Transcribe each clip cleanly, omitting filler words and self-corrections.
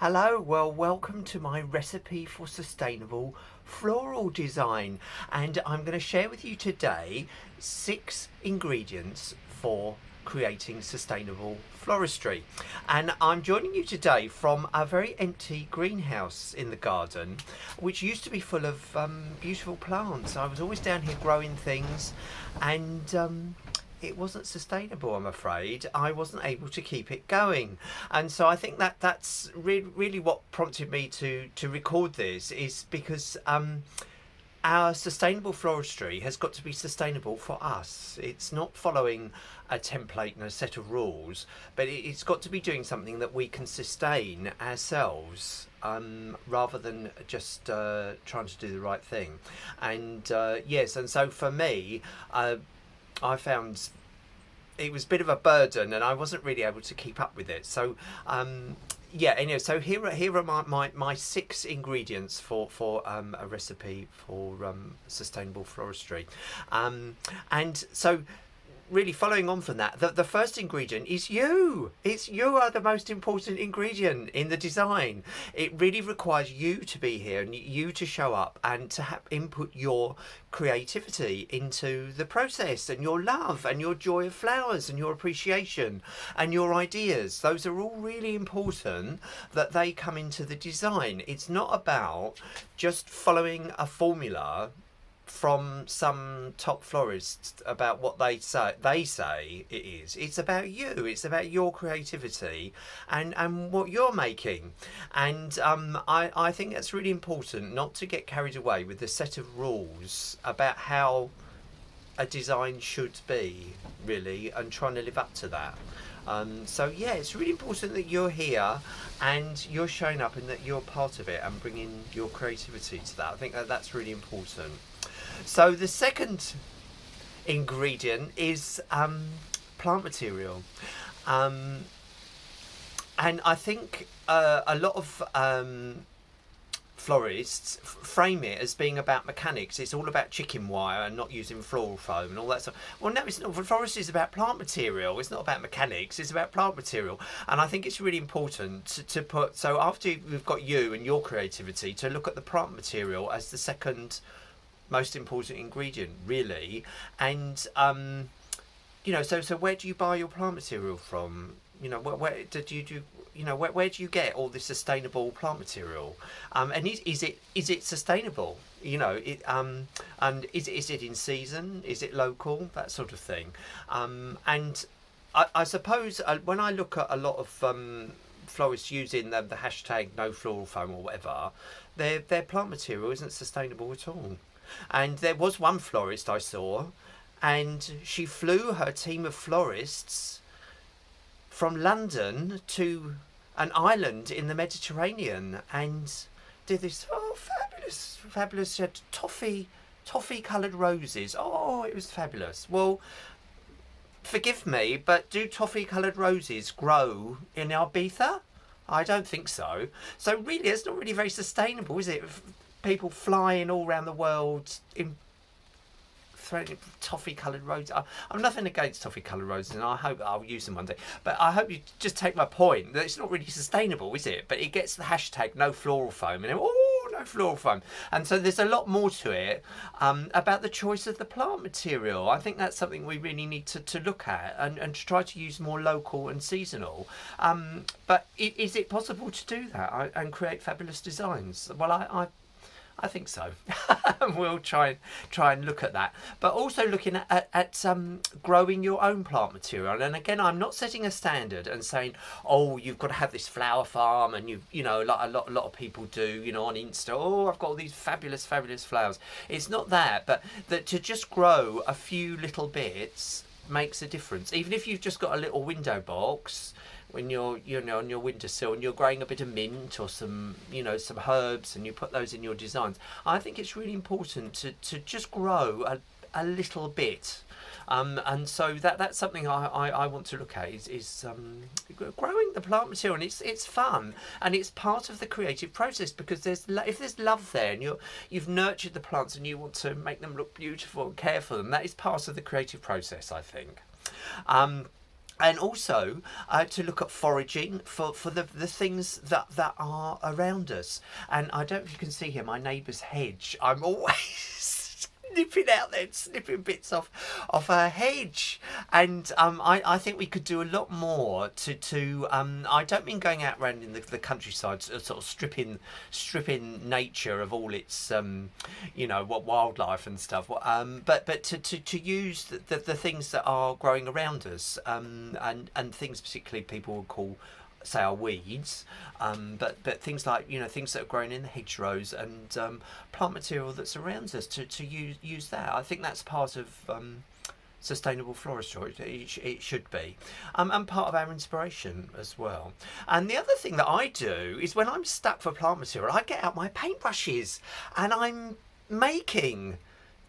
Hello, well, welcome to my recipe for sustainable floral design, and I'm going to share with you today 6 ingredients for creating sustainable floristry. And I'm joining you today from a very empty greenhouse in the garden, which used to be full of beautiful plants. I was always down here growing things, and it wasn't sustainable, I'm afraid. I wasn't able to keep it going. And so I think that's really what prompted me to record this, is because our sustainable floristry has got to be sustainable for us. It's not following a template and a set of rules, but it's got to be doing something that we can sustain ourselves, rather than just trying to do the right thing. And yes, and so for me, I found it was a bit of a burden, and I wasn't really able to keep up with it. So, yeah. Anyway, so here are my 6 ingredients for a recipe for sustainable floristry, and so. Really following on from that, the first ingredient is you. You are the most important ingredient in the design. It really requires you to be here and you to show up and to input your creativity into the process, and your love and your joy of flowers and your appreciation and your ideas. Those are all really important, that they come into the design. It's not about just following a formula from some top florists about what they say it is. It's about you. It's about your creativity and what you're making. And I think that's really important, not to get carried away with the set of rules about how a design should be, really, and trying to live up to that. So yeah, it's really important that you're here and you're showing up and that you're part of it and bringing your creativity to that. I think that's really important. So the second ingredient is plant material, and I think a lot of florists frame it as being about mechanics. It's all about chicken wire and not using floral foam and all that stuff. Well, no, it's not. Floristry is about plant material. It's not about mechanics. It's about plant material. And I think it's really important to put. So after we've got you and your creativity, to look at the plant material as the second most important ingredient, really. And so where do you buy your plant material from? Where do you do? Where do you get all this sustainable plant material? And is it sustainable? And is it in season? Is it local? That sort of thing. And I suppose when I look at a lot of florists using the hashtag no floral foam or whatever, their plant material isn't sustainable at all. And there was one florist I saw, and she flew her team of florists from London to an island in the Mediterranean and did this fabulous. She had toffee coloured roses. Oh, it was fabulous. Well, forgive me, but do toffee coloured roses grow in Ibiza? I don't think so. So really, it's not really very sustainable, is it? People flying all around the world in toffee coloured roses. I'm nothing against toffee coloured roses, and I hope I'll use them one day. But I hope you just take my point that it's not really sustainable, is it? But it gets the hashtag no floral foam, and no floral foam. And so there's a lot more to it, about the choice of the plant material. I think that's something we really need to look at and to try to use more local and seasonal. But is it possible to do that and create fabulous designs? Well, I think so. We'll try and look at that, but also looking at growing your own plant material. And again, I'm not setting a standard and saying, oh, you've got to have this flower farm, and like a lot of people do, on Insta. Oh, I've got all these fabulous flowers. It's not that, but that to just grow a few little bits makes a difference. Even if you've just got a little window box, when you're on your windowsill and you're growing a bit of mint or some herbs, and you put those in your designs, I think it's really important to just grow a little bit. And so that's something I want to look at is growing the plant material. And it's fun, and it's part of the creative process, because if there's love there and you've nurtured the plants and you want to make them look beautiful and care for them, that is part of the creative process, I think. And also to look at foraging for the things that are around us. And I don't know if you can see here my neighbour's hedge. I'm always nipping out there and snipping bits off her hedge. And I think we could do a lot more to I don't mean going out around in the countryside, sort of stripping nature of all its what wildlife and stuff, but to use the things that are growing around us, and things particularly people would call, say, our weeds, but things like things that are grown in the hedgerows, and plant material that's around us, to use that. I think that's part of sustainable floristry. It should be, and part of our inspiration as well. And the other thing that I do is, when I'm stuck for plant material, I get out my paintbrushes and I'm making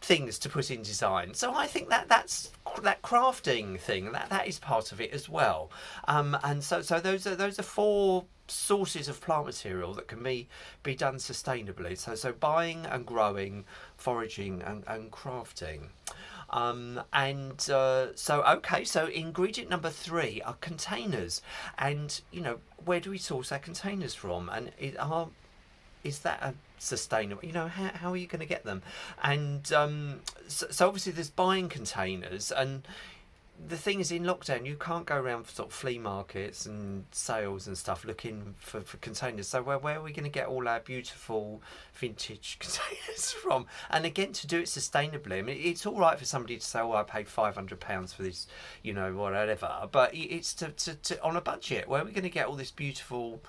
things to put in design. So I think that's that crafting thing, that is part of it as well. And so those are four sources of plant material that can be done sustainably. So buying and growing, foraging and crafting. So ingredient number 3 are containers. And where do we source our containers from? And is that a sustainable, how are you going to get them? And so obviously there's buying containers, and the thing is, in lockdown you can't go around for sort of flea markets and sales and stuff looking for containers. So where are we going to get all our beautiful vintage containers from? And again, to do it sustainably, I mean, it's all right for somebody to say, I paid £500 for this, whatever, but it's to on a budget. Where are we going to get all this beautiful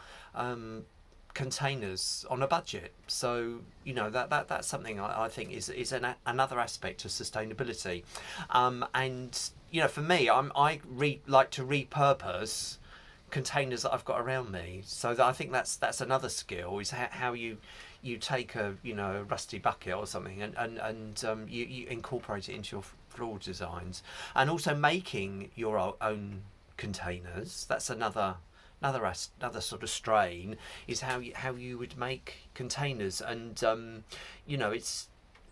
containers on a budget? So that's something I think is another aspect of sustainability. And for me, I like to repurpose containers that I've got around me. So I think that's another skill, is how you take a rusty bucket or something, and you incorporate it into your floral designs. And also making your own containers, that's another sort of strain, is how you would make containers. And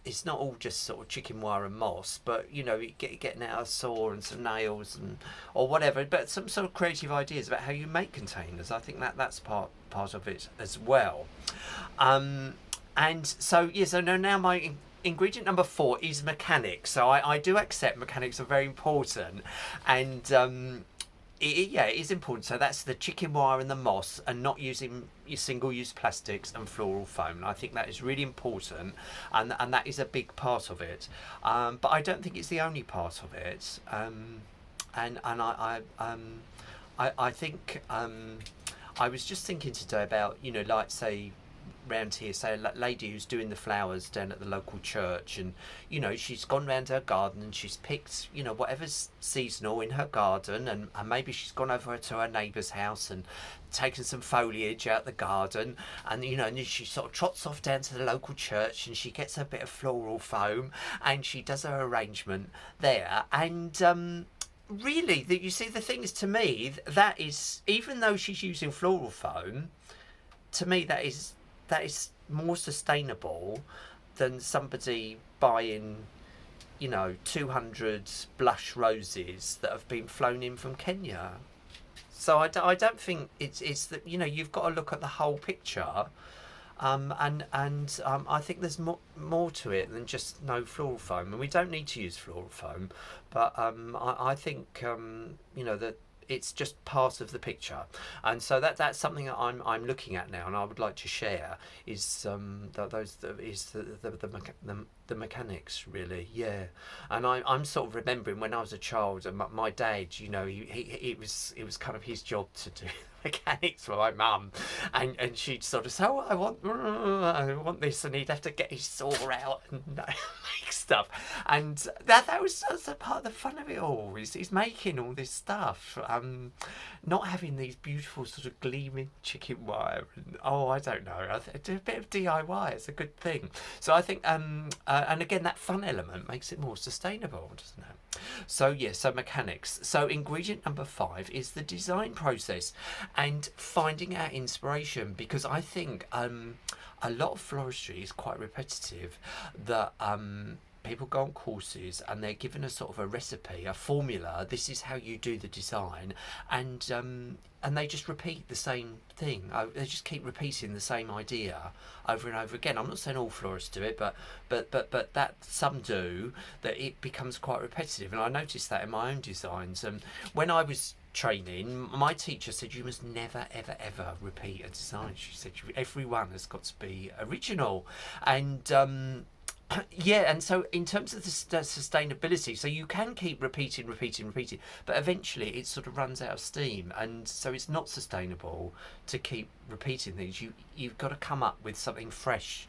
it's not all just sort of chicken wire and moss, but getting out a saw and some nails or whatever, but some sort of creative ideas about how you make containers. I think that's part of it as well. And so now my ingredient number 4 is mechanics. So I do accept mechanics are very important, and it is important. So that's the chicken wire and the moss, and not using your single-use plastics and floral foam. I think that is really important, and that is a big part of it. But I don't think it's the only part of it. And I think I was just thinking today about like, say, round here, say a lady who's doing the flowers down at the local church, and she's gone round her garden and she's picked whatever's seasonal in her garden, and maybe she's gone over to her neighbour's house and taken some foliage out the garden, and and she sort of trots off down to the local church and she gets a bit of floral foam and she does her arrangement there. And really, you see, the thing is, to me, that is, even though she's using floral foam, to me that is more sustainable than somebody buying 200 blush roses that have been flown in from Kenya. So I don't think it's that you've got to look at the whole picture, and I think there's more to it than just no floral foam, and we don't need to use floral foam, but I think that it's just part of the picture. And so that's something that I'm looking at now, and I would like to share, is the mechanics, really. And I'm sort of remembering when I was a child, and my dad, it was kind of his job to do mechanics for my mum, and she'd sort of say, I want this, and he'd have to get his saw out and make stuff, and that was a part of the fun of it all, is making all this stuff, not having these beautiful sort of gleaming chicken wire, and I don't know, do a bit of DIY, it's a good thing. So I think and again, that fun element makes it more sustainable, doesn't it? So so mechanics. So ingredient number 5 is the design process and finding our inspiration, because I think a lot of floristry is quite repetitive, that people go on courses and they're given a sort of a recipe, a formula. This is how you do the design, and they just repeat the same thing. They just keep repeating the same idea over and over again. I'm not saying all florists do it, but that some do. That it becomes quite repetitive, and I noticed that in my own designs. And when I was training, my teacher said you must never ever repeat a design. She said everyone has got to be original, and yeah, and so in terms of the sustainability, so you can keep repeating, but eventually it sort of runs out of steam, and so it's not sustainable to keep repeating things. You've got to come up with something fresh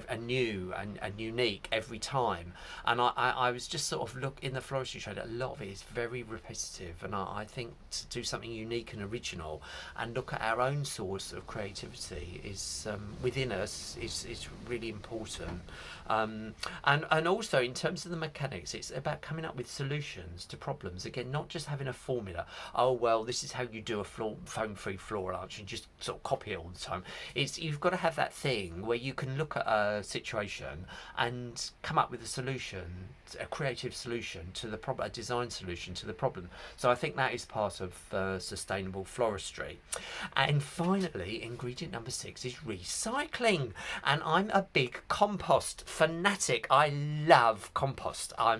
and new and unique every time. And I was just sort of in the floristry trade, a lot of it is very repetitive, and I think to do something unique and original and look at our own source of creativity is within us is really important. And also in terms of the mechanics, it's about coming up with solutions to problems. Again, not just having a formula. Oh well, this is how you do a foam-free floral arch and just sort of copy it all the time. You've got to have that thing where you can look at a situation and come up with a solution, a creative solution to the problem, a design solution to the problem. So I think that is part of sustainable floristry. And finally, ingredient number 6 is recycling. And I'm a big compost fanatic. I love compost. I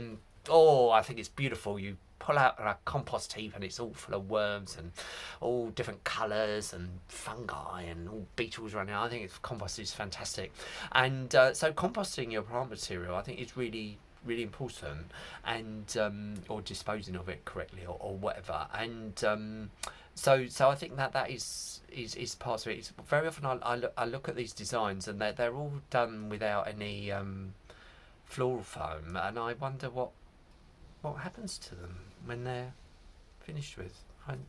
think it's beautiful. You pull out a compost heap and it's all full of worms and all different colours and fungi and all beetles running. I think compost is fantastic. And so composting your plant material, I think, is really important, and or disposing of it correctly or whatever. And so I think that is part of it. It's very often I look at these designs and they're all done without any floral foam, and I wonder what happens to them when they're finished with.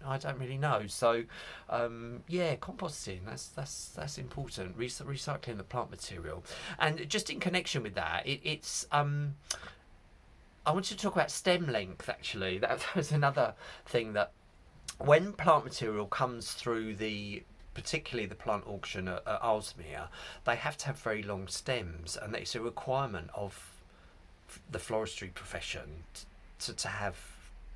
I don't really know. So yeah, composting, that's important. Recycling the plant material. And just in connection with that, it's I want to talk about stem length. Actually, that was another thing, that when plant material comes through particularly the plant auction at Aalsmeer, they have to have very long stems, and it's a requirement of the floristry profession to have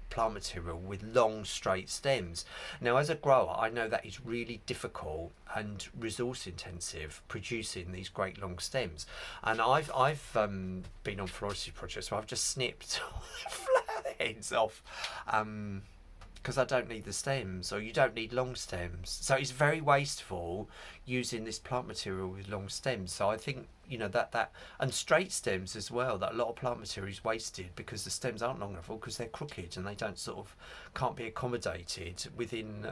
plant material with long straight stems. Now, as a grower, I know that is really difficult and resource intensive, producing these great long stems. And I've been on floristry projects where I've just snipped flower heads off because I don't need the stems, or you don't need long stems. So it's very wasteful using this plant material with long stems. So I think, that and straight stems as well, that a lot of plant material is wasted because the stems aren't long enough, or because they're crooked and they can't be accommodated within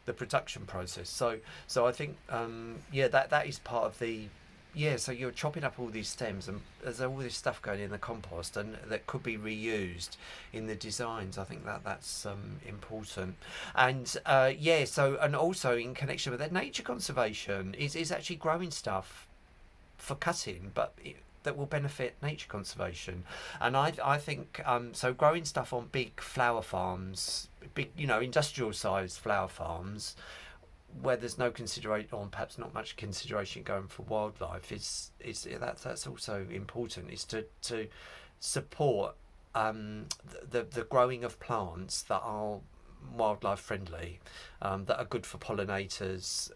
the production process. So I think that is part of the. Yeah, so you're chopping up all these stems, and there's all this stuff going in the compost, and that could be reused in the designs. I think that's important. And so, and also in connection with that, nature conservation is actually growing stuff for cutting, but that will benefit nature conservation. And I think so growing stuff on big flower farms, big industrial sized flower farms, where there's no consideration, or perhaps not much consideration going for wildlife, that's also important, is to support the growing of plants that are wildlife friendly, that are good for pollinators,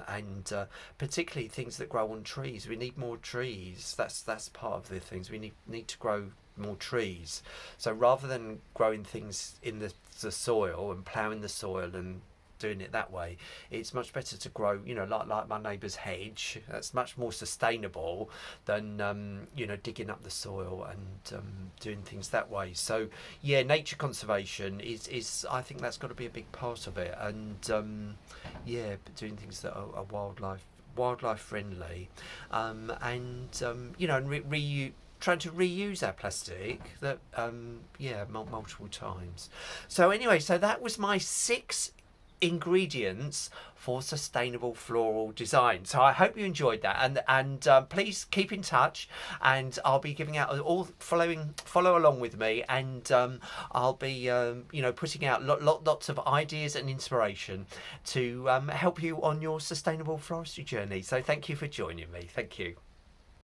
and particularly things that grow on trees. We need more trees. That's part of the things. We need to grow more trees. So rather than growing things in the soil and ploughing the soil and doing it that way, it's much better to grow, like my neighbour's hedge. That's much more sustainable than digging up the soil and doing things that way. So yeah, nature conservation is I think that's got to be a big part of it, and doing things that are wildlife friendly, and trying to reuse our plastic that multiple times. So anyway, so that was my 6 ingredients for sustainable floral design. So I hope you enjoyed that, and please keep in touch, and I'll be giving out follow along with me, and I'll be putting out lots of ideas and inspiration to help you on your sustainable floristry journey. So thank you for joining me. Thank you.